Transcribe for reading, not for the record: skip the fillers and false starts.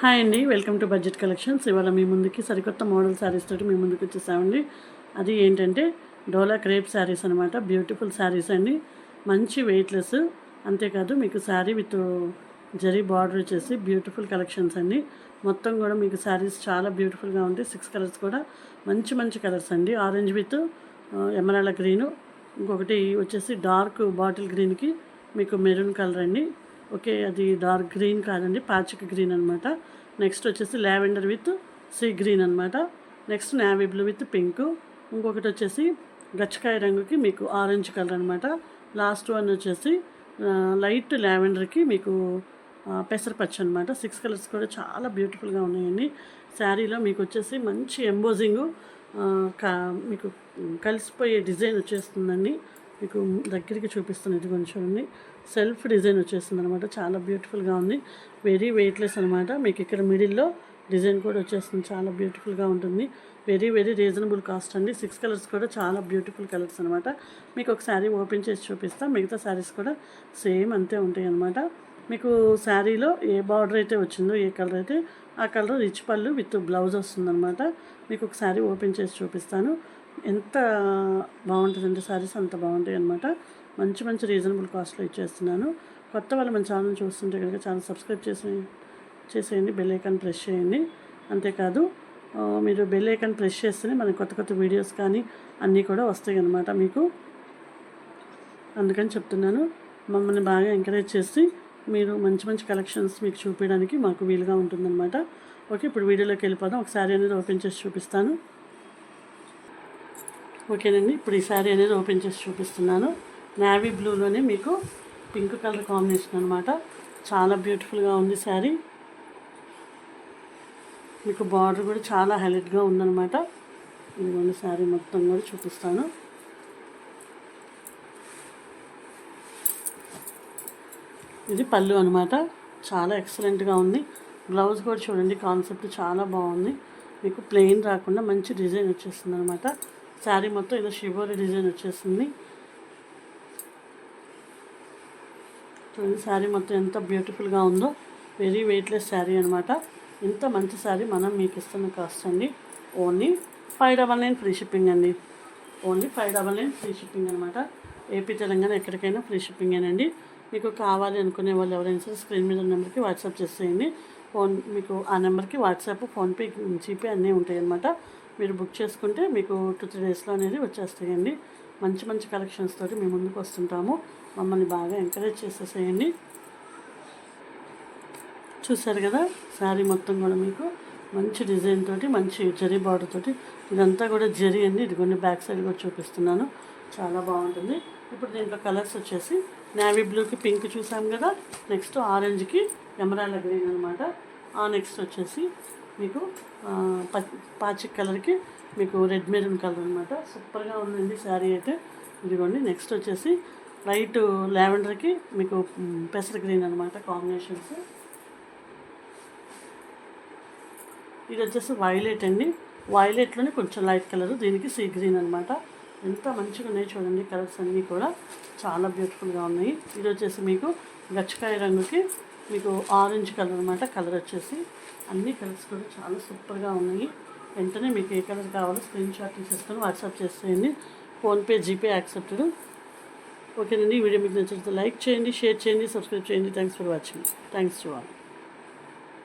Hi అండి, welcome to budget collections. ఇవాళ మీ ముందుకి సరికొత్త మోడల్ శారీస్ తోటి మీ ముందుకు వచ్చేసామండి. అది ఏంటంటే డోలా క్రేప్ శారీస్ అనమాట. బ్యూటిఫుల్ శారీస్ అండి, మంచి వెయిట్లెస్. అంతేకాదు మీకు శారీ విత్ జరీ బార్డర్ వచ్చేసి బ్యూటిఫుల్ కలెక్షన్స్ అండి. మొత్తం కూడా మీకు శారీస్ చాలా బ్యూటిఫుల్గా ఉంటాయి. 6 కలర్స్ కూడా మంచి మంచి కలర్స్ అండి. ఆరెంజ్ విత్ ఎమరాల్డ్ గ్రీను, ఇంకొకటి వచ్చేసి డార్క్ బాటిల్ గ్రీన్కి మీకు మెరూన్ కలర్ అండి. ఓకే, అది డార్క్ గ్రీన్ కాదండి, పాచిక గ్రీన్ అనమాట. నెక్స్ట్ వచ్చేసి లావెండర్ విత్ సీ గ్రీన్ అనమాట. Next navy blue with pink. ఇంకొకటి వచ్చేసి గచ్చకాయ రంగుకి మీకు ఆరెంజ్ కలర్ అనమాట. లాస్ట్ వన్ వచ్చేసి లైట్ లావెండర్కి మీకు పెసరపచ్చ అనమాట. 6 కలర్స్ కూడా చాలా బ్యూటిఫుల్గా ఉన్నాయండి. శారీలో మీకు వచ్చేసి మంచి ఎంబోజింగు మీకు కలిసిపోయే డిజైన్ వచ్చేస్తుందండి. మీకు దగ్గరికి చూపిస్తాను, ఇది కొంచెం ఉంది. సెల్ఫ్ డిజైన్ వచ్చేస్తుంది అనమాట. చాలా బ్యూటిఫుల్గా ఉంది. వెరీ వెయిట్లెస్ అనమాట. మీకు ఇక్కడ మిడిల్లో డిజైన్ కూడా వచ్చేస్తుంది. చాలా బ్యూటిఫుల్గా ఉంటుంది. వెరీ వెరీ రీజనబుల్ కాస్ట్ అండి. 6 కలర్స్ కూడా చాలా బ్యూటిఫుల్ కలర్స్ అనమాట. మీకు ఒక శారీ ఓపెన్ చేసి చూపిస్తాను. మిగతా శారీస్ కూడా సేమ్ అంతే ఉంటాయి అనమాట. మీకు శారీలో ఏ బార్డర్ అయితే వచ్చిందో, ఏ కలర్ అయితే ఆ కలర్ రిచ్ పళ్ళు విత్ బ్లౌజ్ వస్తుందన్నమాట. మీకు ఒక శారీ ఓపెన్ చేసి చూపిస్తాను. ఎంత బాగుంటుందంటే శారీస్ అంత బాగుంటాయి అనమాట. మంచి మంచి రీజనబుల్ కాస్ట్లో ఇచ్చేస్తున్నాను. కొత్త వాళ్ళు మన ఛానల్ చూస్తుంటే కనుక ఛానల్ సబ్స్క్రైబ్ చేసేయండి, బెల్ ఐకాన్ ప్రెస్ చేయండి. అంతేకాదు మీరు బెల్ ఐకాన్ ప్రెస్ చేస్తేనే మనకి కొత్త కొత్త వీడియోస్ కానీ అన్నీ కూడా వస్తాయి అన్నమాట మీకు. అందుకని చెప్తున్నాను, మమ్మల్ని బాగా ఎంకరేజ్ చేసి మీరు మంచి మంచి కలెక్షన్స్ మీకు చూపించడానికి మాకు వీలుగా ఉంటుందన్నమాట. ఓకే, ఇప్పుడు వీడియోలోకి వెళ్ళిపోదాం. ఒక శారీ అనేది ఓపెన్ చేసి చూపిస్తాను. ఓకేనండి, ఇప్పుడు ఈ శారీ అనేది ఓపెన్ చేసి చూపిస్తున్నాను. నేవీ బ్లూలోనే మీకు పింక్ కలర్ కాంబినేషన్ అనమాట. చాలా బ్యూటిఫుల్గా ఉంది శారీ. మీకు బార్డర్ కూడా చాలా హైలైట్గా ఉందన్నమాట. ఇదిగోండి శారీ మొత్తం కూడా చూపిస్తాను. ఇది పళ్ళు అనమాట. చాలా ఎక్సలెంట్గా ఉంది. బ్లౌజ్ కూడా చూడండి, కాన్సెప్ట్ చాలా బాగుంది. మీకు ప్లెయిన్ రాకుండా మంచి డిజైన్ వచ్చేస్తుంది అనమాట. శారీ మొత్తం ఇలా షిబోరి డిజైన్ వచ్చేస్తుంది. చూడండి శారీ మొత్తం ఎంత బ్యూటిఫుల్గా ఉందో. వెరీ వెయిట్లెస్ శారీ అనమాట. ఇంత మంచి శారీ మనం మీకు ఇస్తున్న కాస్ట్ అండి ఓన్లీ 599 ఫ్రీ షిప్పింగ్ అండి. ఓన్లీ 599 ఫ్రీ షిప్పింగ్ అనమాట. ఏపీ తెలంగాణ ఎక్కడికైనా ఫ్రీ షిప్పింగేనండి. మీకు కావాలి అనుకునే వాళ్ళు ఎవరైనా సరే స్క్రీన్ మీద నెంబర్కి వాట్సాప్ చేసేయండి. మీకు ఆ నెంబర్కి వాట్సాప్, ఫోన్పే, జీపే అన్నీ ఉంటాయి అన్నమాట. మీరు బుక్ చేసుకుంటే మీకు 2-3 డేస్లో అనేది వచ్చేస్తాయండి. మంచి మంచి కలెక్షన్స్ తోటి మేము ముందుకు వస్తుంటాము. మమ్మల్ని బాగా ఎంకరేజ్ చేసేసేయండి. చూసారు కదా, శారీ మొత్తం కూడా మీకు మంచి డిజైన్ తోటి, మంచి జరీ బార్డర్ తోటి, ఇదంతా కూడా జరీ అండి. ఇదిగోండి బ్యాక్ సైడ్ కూడా చూపిస్తున్నాను. చాలా బాగుంటుంది. ఇప్పుడు దీంట్లో కలర్స్ వచ్చేసి నేవీ బ్లూకి పింక్ చూసాం కదా, నెక్స్ట్ ఆరెంజ్కి ఎమరాల్డ్ గ్రీన్ అనమాట. నెక్స్ట్ వచ్చేసి మీకు పాచిక్ కలర్కి మీకు రెడ్ మెరూన్ కలర్ అనమాట. సూపర్గా ఉందండి శారీ అయితే. ఇదిగోండి నెక్స్ట్ వచ్చేసి లైట్ లావెండర్కి మీకు పెసర గ్రీన్ అనమాట కాంబినేషన్స్. ఇది వచ్చేసి వైలెట్ అండి. వైలెట్లోనే కొంచెం లైట్ కలర్, దీనికి సీ గ్రీన్ అనమాట. ఎంత మంచిగా ఉన్నాయి చూడండి, కలర్స్ అన్నీ కూడా చాలా బ్యూటిఫుల్గా ఉన్నాయి. ఇది వచ్చేసి మీకు గచ్చకాయ రంగుకి మీకు ఆరెంజ్ కలర్ అనమాట. కలర్ వచ్చేసి అన్ని కలర్స్ కూడా చాలా సూపర్గా ఉన్నాయి. వెంటనే మీకు ఏ కలర్ కావాలో స్క్రీన్ షాట్ తీసేసుకొని వాట్సాప్ చేసేయండి. PhonePe, GPay accepted. ఓకేనండి, ఈ వీడియో మీకు నచ్చితే లైక్ చేయండి, షేర్ చేయండి, సబ్స్క్రైబ్ చేయండి. Thanks for watching. Thanks to all.